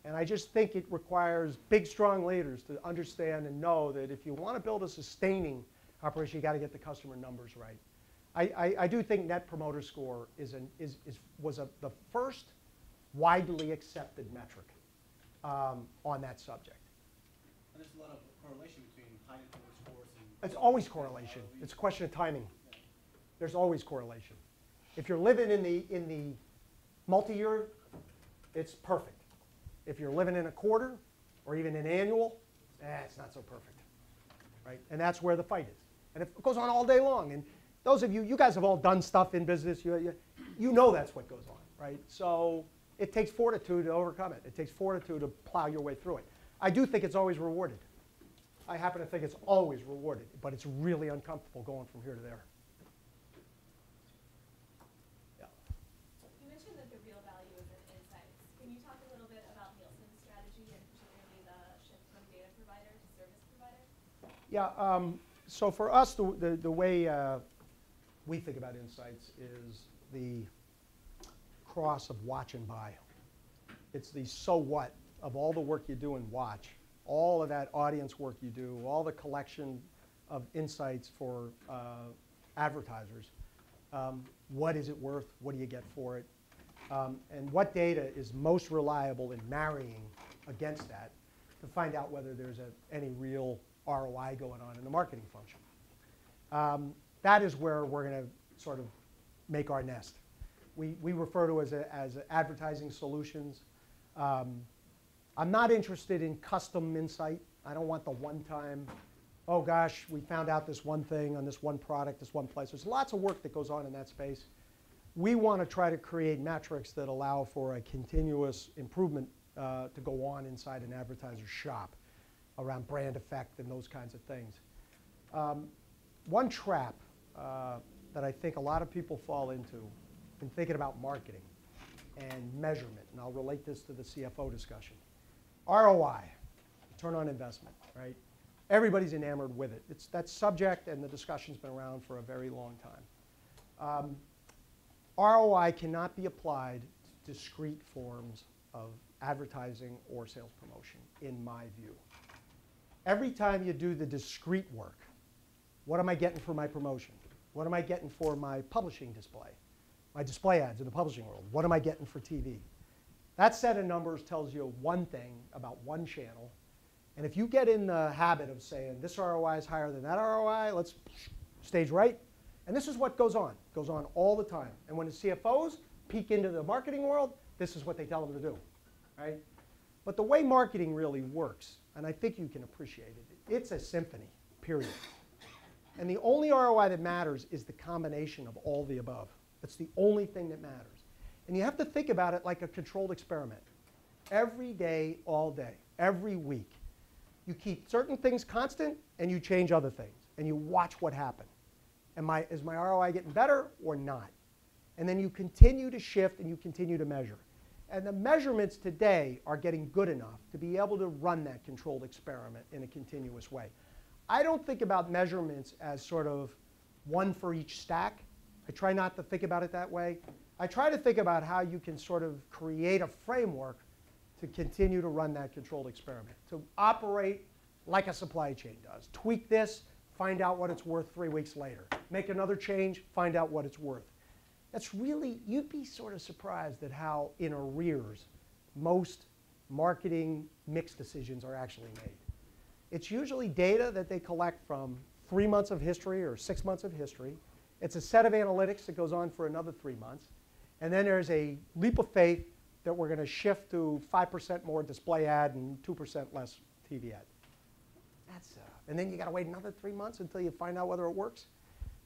And I just think it requires big, strong leaders to understand and know that if you want to build a sustaining operation, you got to get the customer numbers right. I do think Net Promoter Score was the first widely accepted metric on that subject. And there's a lot of correlation between high Net Promoter Scores and... It's always correlation. It's a question of timing. Yeah. There's always correlation. If you're living in the multi-year, it's perfect. If you're living in a quarter or even an annual, it's not so perfect, right? And that's where the fight is. And it goes on all day long. And those of you, you guys have all done stuff in business. You know that's what goes on, right? So it takes fortitude to overcome it. It takes fortitude to plow your way through it. I do think it's always rewarded. I happen to think it's always rewarded, but it's really uncomfortable going from here to there. You mentioned that the real value is in insights. Can you talk a little bit about Nielsen's strategy and particularly the shift from data provider to service provider? Yeah, so for us, the way we think about insights is the cross of watch and buy. It's the so what of all the work you do in watch, all of that audience work you do, all the collection of insights for advertisers. What is it worth? What do you get for it? And what data is most reliable in marrying against that to find out whether there's any real ROI going on in the marketing function. That is where we're going to sort of make our nest. We refer to it as advertising solutions. I'm not interested in custom insight. I don't want the one-time, oh gosh, we found out this one thing on this one product, this one place. There's lots of work that goes on in that space. We want to try to create metrics that allow for a continuous improvement to go on inside an advertiser's shop around brand effect and those kinds of things. One trap that I think a lot of people fall into in thinking about marketing and measurement, and I'll relate this to the CFO discussion. ROI, return on investment, right? Everybody's enamored with it. It's that subject, and the discussion's been around for a very long time. ROI cannot be applied to discrete forms of advertising or sales promotion, in my view. Every time you do the discrete work, what am I getting for my promotion? What am I getting for my publishing display? My display ads in the publishing world. What am I getting for TV? That set of numbers tells you one thing about one channel. And if you get in the habit of saying, this ROI is higher than that ROI, let's stage right. And this is what goes on. It goes on all the time. And when the CFOs peek into the marketing world, this is what they tell them to do, right? But the way marketing really works, and I think you can appreciate it, it's a symphony, period. And the only ROI that matters is the combination of all the above. That's the only thing that matters. And you have to think about it like a controlled experiment. Every day, all day, every week. You keep certain things constant and you change other things. And you watch what happens. Is my ROI getting better or not? And then you continue to shift and you continue to measure. And the measurements today are getting good enough to be able to run that controlled experiment in a continuous way. I don't think about measurements as sort of one for each stack. I try not to think about it that way. I try to think about how you can sort of create a framework to continue to run that controlled experiment, to operate like a supply chain does. Tweak this, find out what it's worth 3 weeks later. Make another change, find out what it's worth. That's really, you'd be sort of surprised at how in arrears most marketing mix decisions are actually made. It's usually data that they collect from 3 months of history or 6 months of history. It's a set of analytics that goes on for another 3 months. And then there's a leap of faith that we're going to shift to 5% more display ad and 2% less TV ad. And then you got to wait another 3 months until you find out whether it works.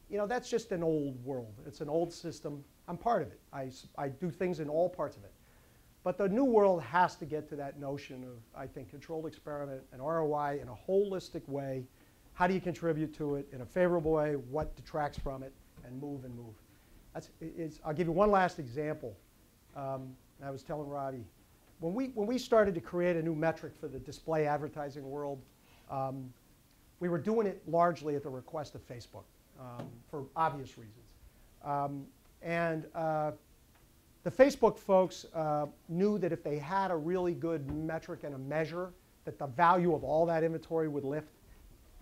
You know, that's just an old world. It's an old system. I'm part of it. I do things in all parts of it. But the new world has to get to that notion of, I think, controlled experiment and ROI in a holistic way. How do you contribute to it in a favorable way? What detracts from it? And move and move. I'll give you one last example. I was telling Robbie, when we started to create a new metric for the display advertising world, we were doing it largely at the request of Facebook for obvious reasons. The Facebook folks knew that if they had a really good metric and a measure, that the value of all that inventory would lift.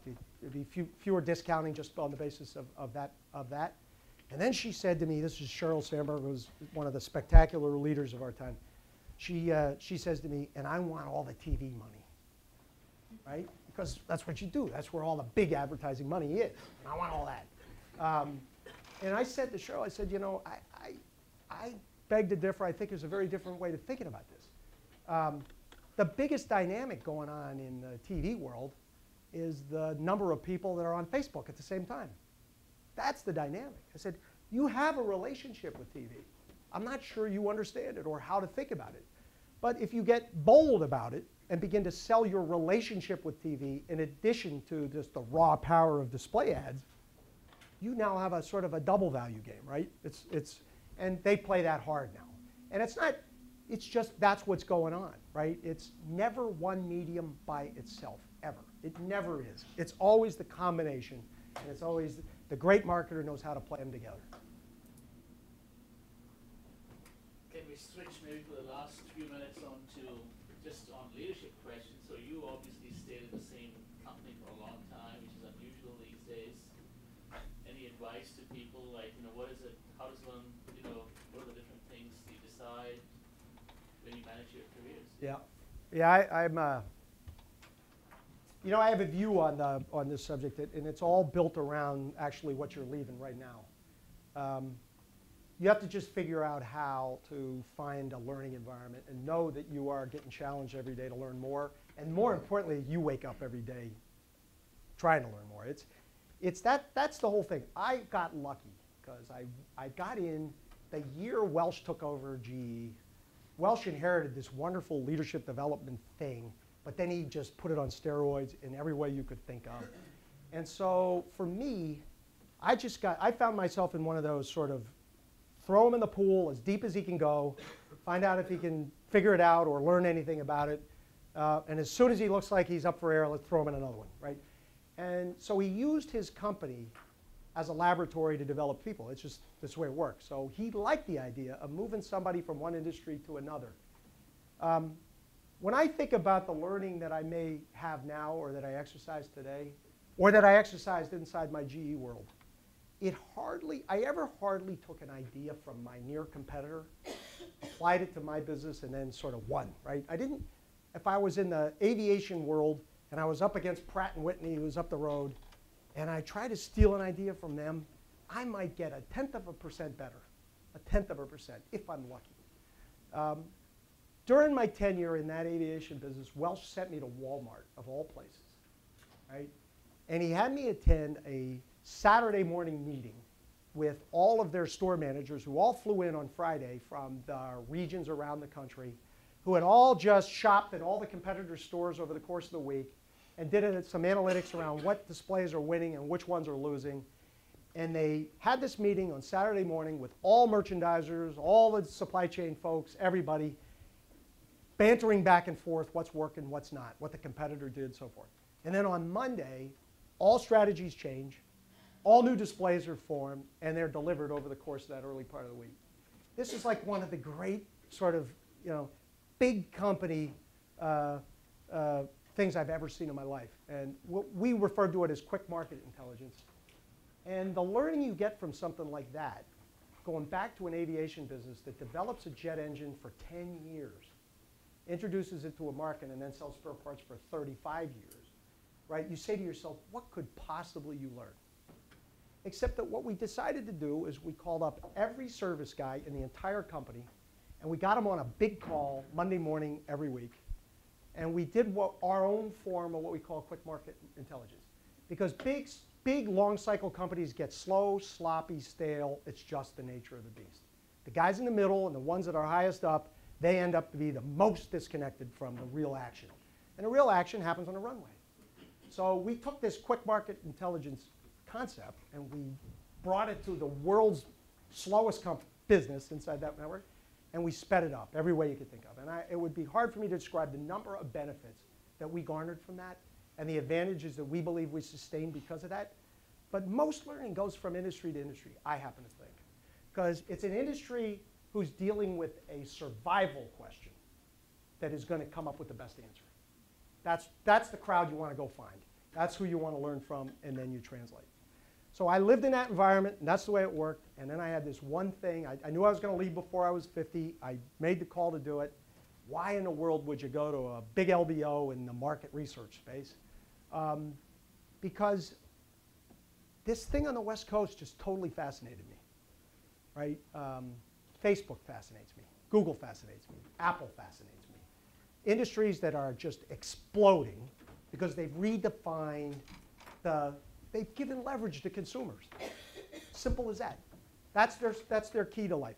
There'd be fewer discounting just on the basis of that. And then she said to me, this is Sheryl Sandberg, who was one of the spectacular leaders of our time. She says to me, and I want all the TV money, right? Because that's what you do. That's where all the big advertising money is. And I want all that. And I said to Sheryl, I said, you know, I beg to differ. I think there's a very different way to thinking about this. The biggest dynamic going on in the TV world is the number of people that are on Facebook at the same time. That's the dynamic. I said, you have a relationship with TV. I'm not sure you understand it or how to think about it. But if you get bold about it and begin to sell your relationship with TV in addition to just the raw power of display ads, you now have a sort of a double value game, right? And they play that hard now. And it's just that's what's going on, right? It's never one medium by itself, ever. It never is. It's always the combination, and it's always the great marketer knows how to play them together. Can we switch maybe for the last few minutes on leadership questions? So you obviously stayed at the same company for a long time, which is unusual these days. Any advice to people, like, you know, what is it, how does one, you know, what are the different things you decide when you manage your careers? Yeah, I'm you know, I have a view on this subject, and it's all built around actually what you're leaving right now. You have to just figure out how to find a learning environment and know that you are getting challenged every day to learn more. And more importantly, you wake up every day trying to learn more. That's the whole thing. I got lucky because I got in the year Welsh took over GE. Welsh inherited this wonderful leadership development thing, but then he just put it on steroids in every way you could think of. And so for me, I found myself in one of those sort of throw him in the pool as deep as he can go, find out if he can figure it out or learn anything about it. And as soon as he looks like he's up for air, let's throw him in another one, right? And so he used his company as a laboratory to develop people. It's just this way it works. So he liked the idea of moving somebody from one industry to another. When I think about the learning that I may have now or that I exercise today, or that I exercised inside my GE world, I ever hardly took an idea from my near competitor, applied it to my business, and then sort of won, right? If I was in the aviation world and I was up against Pratt & Whitney, who was up the road, and I tried to steal an idea from them, I might get 0.1% better, 0.1%, if I'm lucky. During my tenure in that aviation business, Welsh sent me to Walmart, of all places, right? And he had me attend a Saturday morning meeting with all of their store managers who all flew in on Friday from the regions around the country, who had all just shopped at all the competitor stores over the course of the week and did some analytics around what displays are winning and which ones are losing. And they had this meeting on Saturday morning with all merchandisers, all the supply chain folks, everybody, bantering back and forth what's working, what's not, what the competitor did, so forth. And then on Monday, all strategies change, all new displays are formed, and they're delivered over the course of that early part of the week. This is like one of the great sort of, big company things I've ever seen in my life. And we refer to it as quick market intelligence. And the learning you get from something like that, going back to an aviation business that develops a jet engine for 10 years, introduces it to a market, and then sells spare parts for 35 years, right? You say to yourself, what could possibly you learn? Except that what we decided to do is we called up every service guy in the entire company, and we got them on a big call Monday morning every week. And we did our own form of what we call quick market intelligence. Because big long cycle companies get slow, sloppy, stale. It's just the nature of the beast. The guys in the middle and the ones that are highest up, they end up to be the most disconnected from the real action. And the real action happens on the runway. So we took this quick market intelligence concept and we brought it to the world's slowest business inside that network, and we sped it up every way you could think of. And it would be hard for me to describe the number of benefits that we garnered from that and the advantages that we believe we sustained because of that. But most learning goes from industry to industry, I happen to think. Because it's an industry who's dealing with a survival question that is going to come up with the best answer. That's the crowd you want to go find. That's who you want to learn from, and then you translate. So I lived in that environment, and that's the way it worked. And then I had this one thing. I knew I was going to leave before I was 50. I made the call to do it. Why in the world would you go to a big LBO in the market research space? Because this thing on the West Coast just totally fascinated me, right? Facebook fascinates me. Google fascinates me. Apple fascinates me. Industries that are just exploding because they've redefined they've given leverage to consumers. Simple as that. That's their key to life.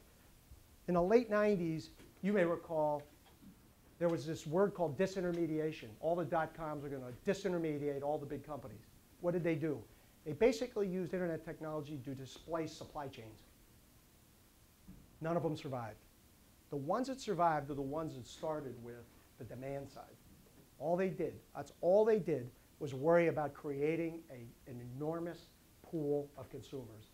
In the late 90s, you may recall, there was this word called disintermediation. All the dot-coms are going to disintermediate all the big companies. What did they do? They basically used internet technology to displace supply chains. None of them survived. The ones that survived are the ones that started with the demand side. All they did, that's all they did, was worry about creating an enormous pool of consumers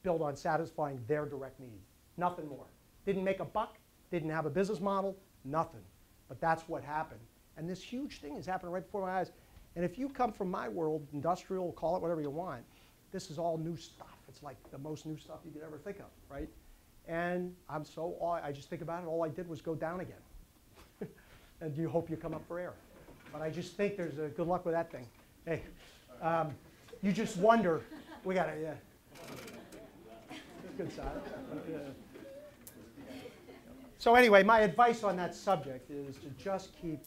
built on satisfying their direct needs. Nothing more. Didn't make a buck, didn't have a business model, nothing. But that's what happened. And this huge thing is happening right before my eyes. And if you come from my world, industrial, call it whatever you want, this is all new stuff. It's like the most new stuff you could ever think of, right? And I just think about it, all I did was go down again. And you hope you come up for air. But I just think there's a good luck with that thing. Hey, you just wonder. We got it, yeah. Good side. Yeah. So anyway, my advice on that subject is to just keep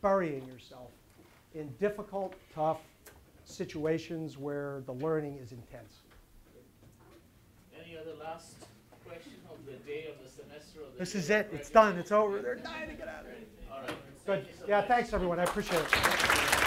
burying yourself in difficult, tough situations where the learning is intense. Any other last question of the day, of the semester? Of the This year? is it. It's done. It's over. They're dying to get out of here. All right. Good. Thank you so Yeah, much. thanks, everyone. I appreciate it.